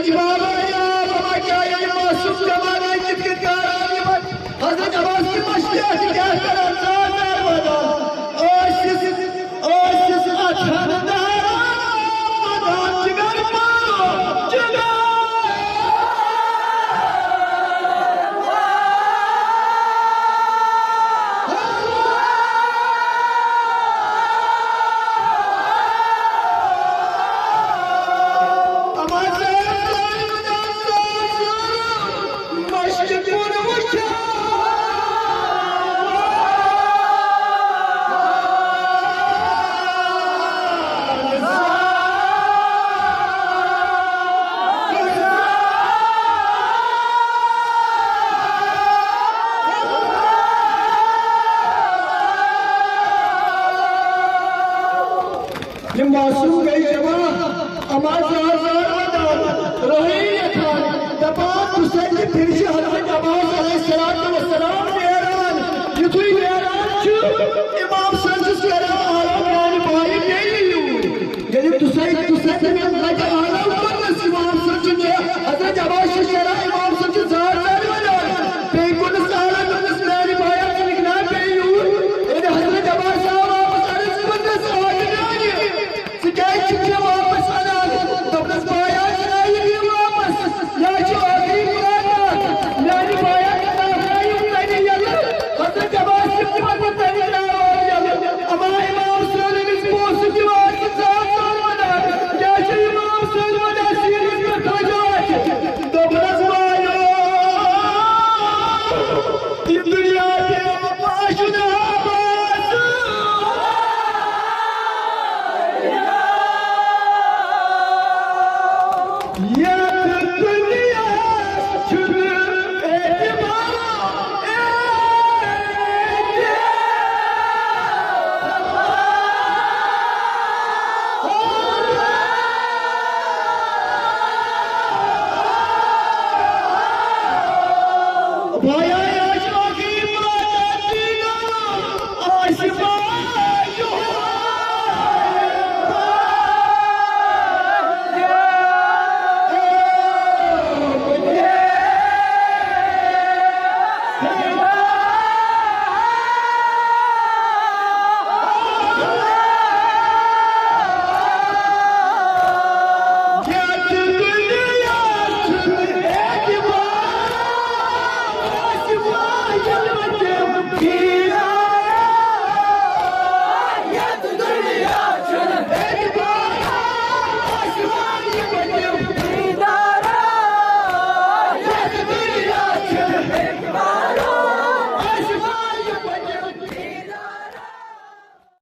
सच बाबा या बाबा क्या ये मासूम जमाने की किरदार हजरत अब्बास की मशकियात क्या करन ज़ातर वदा ओसिस अठानदार मदान जिगर पा जिगर ये मासूम गई जमा अमाज रही खान दबा हुसैन की फिर से हजरत अब्बास अलैहिस्सलाम नेरान युथुई नेरान छु इमाम संजस करा आलम यानी भाई नहीं यदि तुसैन में लगा आलम पर इमाम संजस ने हजरत अब्बास शरा इमाम संजस ज़ात वाला बेगुन साला नस मेरी भाई निकला पे यू ये हजरत अब्बास क्या वापस आना दबलस बाया चलाएगी वापस या जो आखिरी पुराना यानी बाया का नहीं नहीं यार हजरत अब्बास की मदद नहीं रहा यार हमारे इमाम हुसैन इस पोस्ट की बात के साथ बना क्या चाहिए इमाम हुसैन वाला सीरीज में खा जाए दबलस बाया इस दुनिया के आशुदा Yeah!